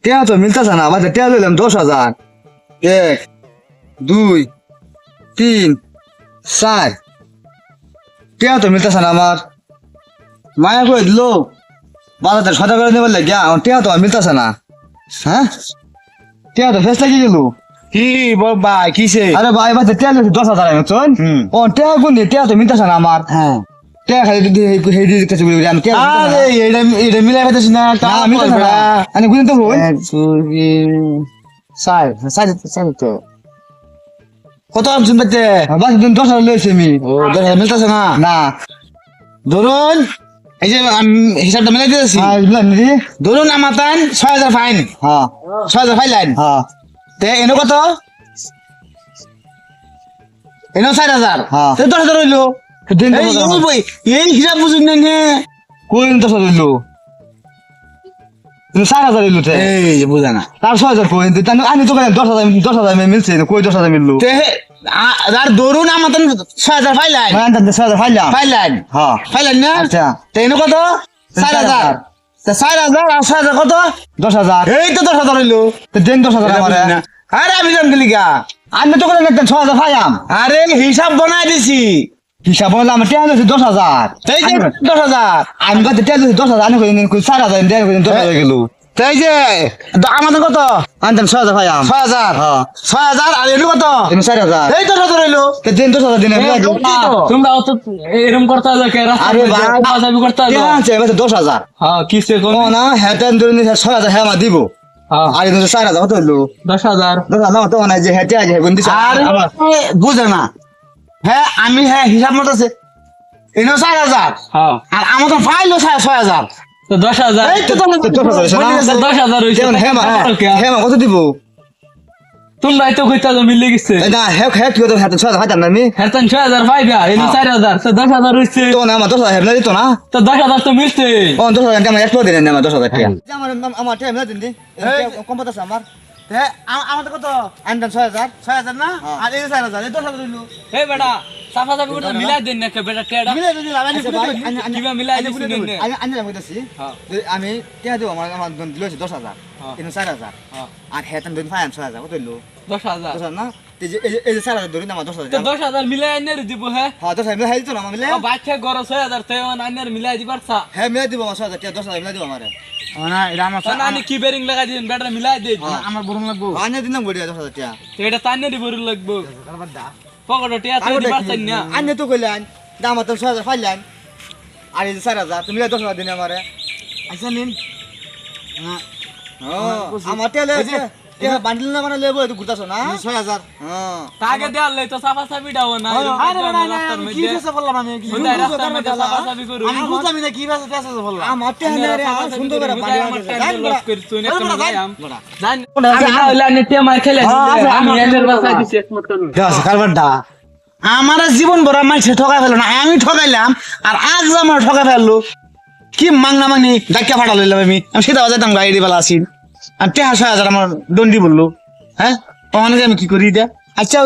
টিয়া তো মিলতেছে না বাজে টিয়া লইলাম 10,000 1 2 3 4 টিয়া তো মিলতেছে না আমার মায়া কই দিল বাজাতে সদা করে নেবার লাগিয়া আমার টিয়া তো মিলতেছে না হ্যাঁ টিয়া তো ফেস লাগি গেল কি ভাই কিসে আরে ভাই বাজে টিয়া লইছি 10,000 আমি চল ও টিয়া গুন টিয়া তো মিলতেছে না আমার হ্যাঁ টিয়া খালি হেডি কাছে বলি আমি টিয়া আরে এটা মিলাই পাইতেছ না আমি তো আমি গুন তো হই সাই তো কত আমছুন বেতে বাস 10,000 লইছি আমি ও দেখা মিলতেছে না না ধরুন এই যে আমি হিসাবটা মিলাই দিতেছি হ্যাঁ বুঝলাম নি ধরুন আমার তান 6,000 ফাইন হ্যাঁ 6,000 ফাইন হ্যাঁ তে এনো কত এনো 4,000 হ্যাঁ। তে 10,000 হইলো দিন এই হিসাব বুঝুন না নে কোন 10,000 লইলো তুমি 4,000 লইলো তে এই যে বুঝা না তার 6,000 কোন তাই আমি তো কেন 10,000 মিলছে কই 10,000 মিললো তে আর ধরুন আমার তান 6,000 ফাইলাইন মানে আনতে 6,000 ফাইলাম ফাইলাইন হ্যাঁ ফাইলাইন না আচ্ছা তে এনো কত 4,000 তে 4,000 আর 6,000 কত 10,000 এই তো 10,000 হইলো তো দেন 10,000 আমারে আরে আমি জান গেলি গা আমি তো কেন 6,000 ফাইলাম আরে হিসাব বানাই দিছি হিসাব হলো আমার টিয়া লইছে 10,000 এই যে 10,000 আমি বাদে টিয়া লইছে 10,000 আমি কই 4,000 দেন কই 10,000 গেল তাই যে আমাদের কত আনতেন 6,000 ফাইলাম 6,000 হ্যাঁ 6,000 আর এনো কত তুমি 4,000 এই 10,000 হইলো তো দেন 10,000 দিন তোমরা অত এরকম করতে হবে কে আরে ভাই রাস্তা করতে হবে টিয়া আছে এবার 10,000 হ্যাঁ কিসে কোন ও না হেতেন ধরে 6,000 হ্যাঁ মা দিব হ্যাঁ আর এটা 4,000 কত হলো 10,000 দাদা না তো না যে হেতে আছে বন্ধু আর বুঝে না হ্যাঁ আমি হ্যাঁ হিসাব মতো আছে এনো 4,000 হ্যাঁ আর আমাদের ফাইলও 6,000 তো 10,000 এই তো 10,000 হইছে হ্যাঁ মা কত দিব তোমরা তো কইতা মিলে গেছে না হ্যাঁ হ্যাঁ কি তো হেতে 6,000 হাজার না আমি হেতন 6,000 পাইবা এনে 4,000 তো 10,000 হইছে তো না আমার 10,000 হেবলা দিত না তো 10,000 তো মিলছে ও 10,000 টাকা এক দিন না আমার 10,000 টাকা আমার টাইম না দিন দি কম পাতাছে আমার হ্যাঁ আমাদের কত আনতেন 6,000 6,000 না আর এই 4,000 এই 10,000 হইলো এই বেটা সাফা সাফি করতে মিলাই দেন না কে বেটা টেডা মিলে দিলাম আমি কিবা মিলাই দিছিস নে আমি কইতাছি আমি টাকা দেব আমার দিলছে 10,000 কিন্তু 4,000 আর হেতেন দিন ফাইন 6,000 কত হইলো 10,000 10,000 না এই যে 4,000 ধরে আমার 10,000 তো 10,000 মিলাই আইনার দিব হ্যাঁ হ্যাঁ 10,000 মিলাই দিত না মিলে বাচ্চা গরো 6,000 তো আইনার মিলাই দিবার চা হ্যাঁ মিলাই দিব আমার 6,000 টাকা 10,000 মিলাই দিব আমারে না এটা আমার আমি কি বেরিং লাগাই দিন বেটা মিলাই দে আমার বরং লাগবো আনে দিলাম গড়িয়া 10,000 টাকা তো এটা তান্নারি বড় লাগবো পকেটে টিয়া তো দিবার চাই না আনে তো কইলেন দাম তো 6,000 ফাইলেন আর এই 4,000 তুমি 10,000 দিন আমারে আচ্ছা নিন আমার তেলে টাকা বান্ডিল না মানে লেবো তো ঘুরতাছ না 6,000 হ্যাঁ তাকে দেওয়ার লাই তো সাফা সাফি ডাও না আরে রাস্তার মধ্যে কি ফেসে বললাম আমি কি রাস্তার মধ্যে সাফা সাফি করু আমি বুঝলাম না কি ফেসে ফেসে বললাম আমার টাকা রে সুন্দর করে বান্ডিল জান আমি না হইলে আমি তে মার খেলে আমি এনের বাসায় দিছি একমত করুন কারবারটা আমার জীবন ভরা মানুষে ঠকাই ফেলো না আমি ঠকাইলাম আর আজ আমার ঠকাই ফেললো কি মাংনা মাংনি ডাক্কা ফাটা লইলাম আমি সেটা বাজাইতাম গাড়ি বেলা আসি আর 6,000 আমার দণ্ডি বললো হ্যাঁ আমি কি করি এটা আচ্ছা